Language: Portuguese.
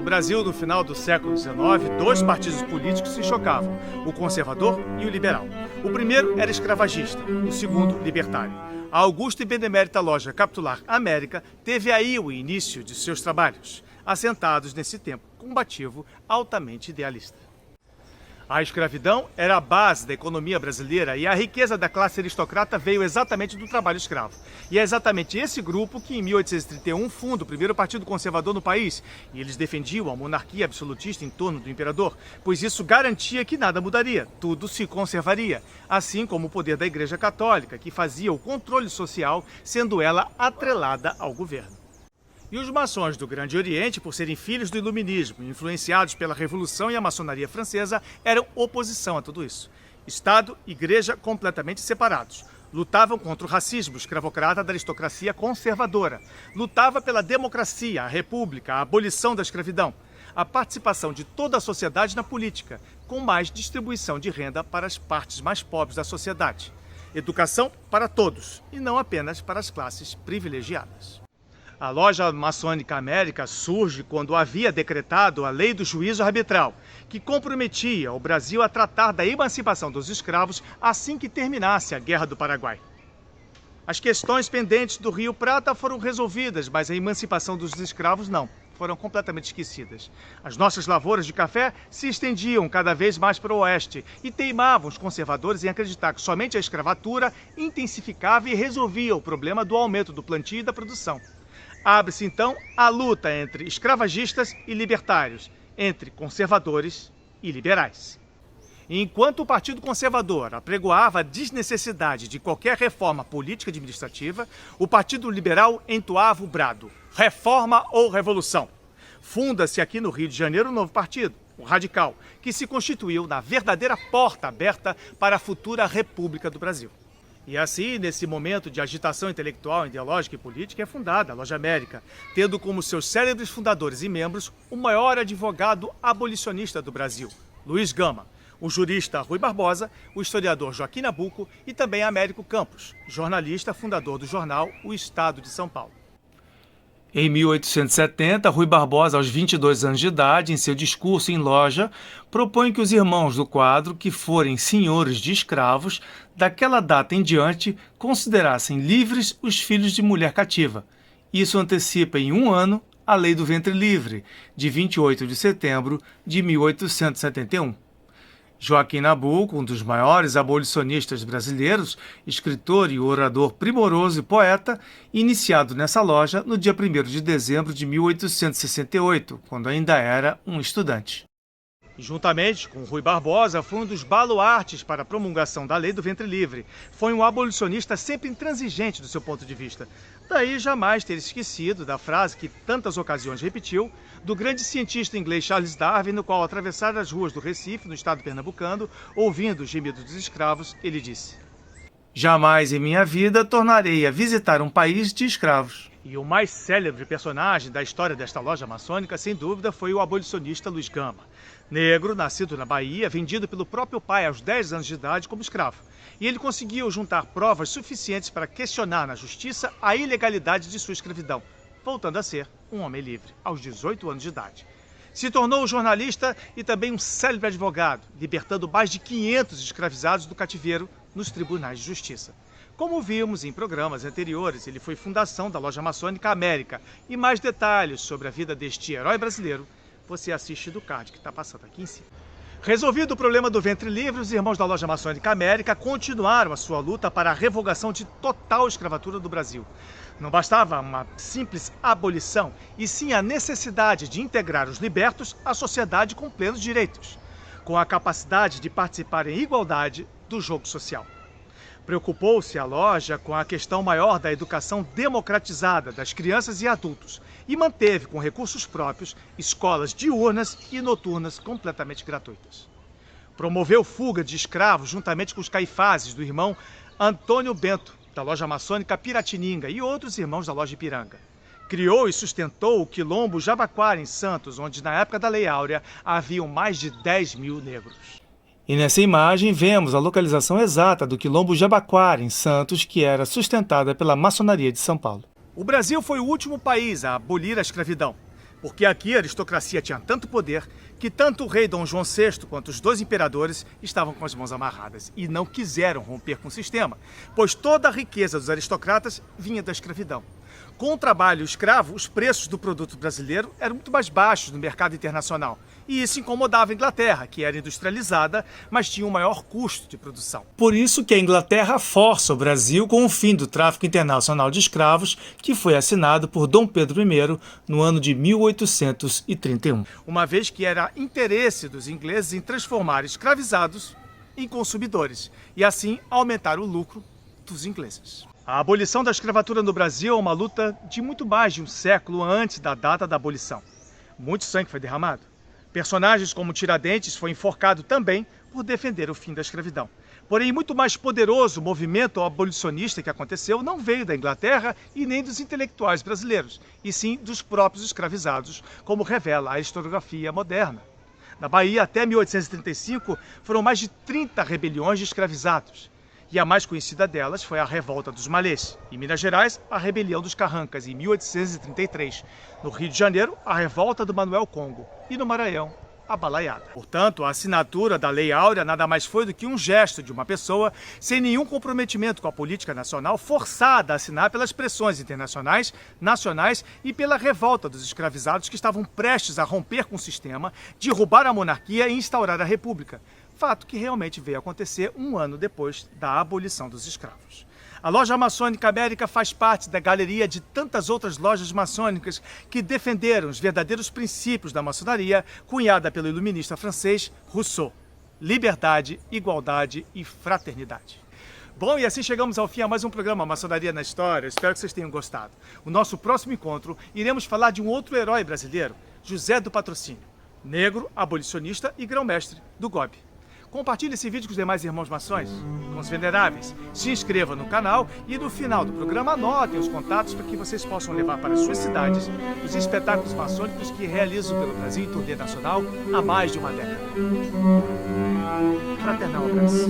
Brasil, no final do século XIX, dois partidos políticos se chocavam, o conservador e o liberal. O primeiro era escravagista, o segundo, libertário. A augusta e benemérita loja Capitular América teve aí o início de seus trabalhos, assentados nesse tempo combativo altamente idealista. A escravidão era a base da economia brasileira e a riqueza da classe aristocrata veio exatamente do trabalho escravo. E é exatamente esse grupo que, em 1831, funda o primeiro partido conservador no país. E eles defendiam a monarquia absolutista em torno do imperador, pois isso garantia que nada mudaria, tudo se conservaria. Assim como o poder da Igreja Católica, que fazia o controle social, sendo ela atrelada ao governo. E os maçons do Grande Oriente, por serem filhos do iluminismo, influenciados pela Revolução e a maçonaria francesa, eram oposição a tudo isso. Estado e igreja completamente separados. Lutavam contra o racismo escravocrata da aristocracia conservadora. Lutava pela democracia, a república, a abolição da escravidão. A participação de toda a sociedade na política, com mais distribuição de renda para as partes mais pobres da sociedade. Educação para todos, e não apenas para as classes privilegiadas. A loja maçônica América surge quando havia decretado a Lei do Juízo Arbitral, que comprometia o Brasil a tratar da emancipação dos escravos assim que terminasse a Guerra do Paraguai. As questões pendentes do Rio Prata foram resolvidas, mas a emancipação dos escravos não, foram completamente esquecidas. As nossas lavouras de café se estendiam cada vez mais para o oeste e teimavam os conservadores em acreditar que somente a escravatura intensificava e resolvia o problema do aumento do plantio e da produção. Abre-se, então, a luta entre escravagistas e libertários, entre conservadores e liberais. Enquanto o Partido Conservador apregoava a desnecessidade de qualquer reforma política administrativa, o Partido Liberal entoava o brado: reforma ou revolução. Funda-se aqui no Rio de Janeiro um novo partido, o Radical, que se constituiu na verdadeira porta aberta para a futura República do Brasil. E assim, nesse momento de agitação intelectual, ideológica e política, é fundada a Loja América, tendo como seus célebres fundadores e membros o maior advogado abolicionista do Brasil, Luiz Gama, o jurista Rui Barbosa, o historiador Joaquim Nabuco e também Américo Campos, jornalista fundador do jornal O Estado de São Paulo. Em 1870, Rui Barbosa, aos 22 anos de idade, em seu discurso em loja, propõe que os irmãos do quadro, que forem senhores de escravos, daquela data em diante, considerassem livres os filhos de mulher cativa. Isso antecipa em um ano a Lei do Ventre Livre, de 28 de setembro de 1871. Joaquim Nabuco, um dos maiores abolicionistas brasileiros, escritor e orador primoroso e poeta, iniciado nessa loja no dia 1º de dezembro de 1868, quando ainda era um estudante. Juntamente com Rui Barbosa, foi um dos baluartes para a promulgação da Lei do Ventre Livre. Foi um abolicionista sempre intransigente do seu ponto de vista. Daí jamais ter esquecido da frase que tantas ocasiões repetiu, do grande cientista inglês Charles Darwin, no qual, ao atravessar as ruas do Recife, no estado pernambucano, ouvindo os gemidos dos escravos, ele disse: "Jamais em minha vida tornarei a visitar um país de escravos." E o mais célebre personagem da história desta loja maçônica, sem dúvida, foi o abolicionista Luiz Gama. Negro, nascido na Bahia, vendido pelo próprio pai aos 10 anos de idade como escravo. E ele conseguiu juntar provas suficientes para questionar na justiça a ilegalidade de sua escravidão, voltando a ser um homem livre, aos 18 anos de idade. Se tornou jornalista e também um célebre advogado, libertando mais de 500 escravizados do cativeiro nos tribunais de justiça. Como vimos em programas anteriores, ele foi fundação da Loja Maçônica América. E mais detalhes sobre a vida deste herói brasileiro, você assiste do card que está passando aqui em cima. Resolvido o problema do ventre livre, os irmãos da Loja Maçônica América continuaram a sua luta para a revogação de total escravatura do Brasil. Não bastava uma simples abolição, e sim a necessidade de integrar os libertos à sociedade com plenos direitos, com a capacidade de participar em igualdade do jogo social. Preocupou-se a loja com a questão maior da educação democratizada das crianças e adultos e manteve, com recursos próprios, escolas diurnas e noturnas completamente gratuitas. Promoveu fuga de escravos juntamente com os caifazes do irmão Antônio Bento, da loja maçônica Piratininga, e outros irmãos da loja Ipiranga. Criou e sustentou o quilombo Jabaquara, em Santos, onde na época da Lei Áurea haviam mais de 10 mil negros. E nessa imagem vemos a localização exata do quilombo Jabaquara, em Santos, que era sustentada pela maçonaria de São Paulo. O Brasil foi o último país a abolir a escravidão. Porque aqui a aristocracia tinha tanto poder que tanto o rei Dom João VI quanto os dois imperadores estavam com as mãos amarradas e não quiseram romper com o sistema, pois toda a riqueza dos aristocratas vinha da escravidão. Com o trabalho escravo, os preços do produto brasileiro eram muito mais baixos no mercado internacional. E isso incomodava a Inglaterra, que era industrializada, mas tinha um maior custo de produção. Por isso que a Inglaterra força o Brasil com o fim do tráfico internacional de escravos, que foi assinado por Dom Pedro I no ano de 1831. Uma vez que era interesse dos ingleses em transformar escravizados em consumidores, e assim aumentar o lucro dos ingleses. A abolição da escravatura no Brasil é uma luta de muito mais de um século antes da data da abolição. Muito sangue foi derramado. Personagens como Tiradentes foi enforcado também por defender o fim da escravidão. Porém, muito mais poderoso o movimento abolicionista que aconteceu não veio da Inglaterra e nem dos intelectuais brasileiros, e sim dos próprios escravizados, como revela a historiografia moderna. Na Bahia, até 1835, foram mais de 30 rebeliões de escravizados. E a mais conhecida delas foi a Revolta dos Malês. Em Minas Gerais, a Rebelião dos Carrancas, em 1833. No Rio de Janeiro, a Revolta do Manuel Congo. E no Maranhão, a Balaiada. Portanto, a assinatura da Lei Áurea nada mais foi do que um gesto de uma pessoa sem nenhum comprometimento com a política nacional, forçada a assinar pelas pressões internacionais, nacionais e pela revolta dos escravizados que estavam prestes a romper com o sistema, derrubar a monarquia e instaurar a república. Fato que realmente veio acontecer um ano depois da abolição dos escravos. A loja maçônica América faz parte da galeria de tantas outras lojas maçônicas que defenderam os verdadeiros princípios da maçonaria, cunhada pelo iluminista francês Rousseau: liberdade, igualdade e fraternidade. Bom, e assim chegamos ao fim a mais um programa Maçonaria na História. Espero que vocês tenham gostado. O nosso próximo encontro, iremos falar de um outro herói brasileiro, José do Patrocínio, negro, abolicionista e grão-mestre do GOB. Compartilhe esse vídeo com os demais irmãos maçons, com os veneráveis. Se inscreva no canal e no final do programa anotem os contatos para que vocês possam levar para suas cidades os espetáculos maçônicos que realizam pelo Brasil em turnê nacional há mais de uma década. Fraternal abraço.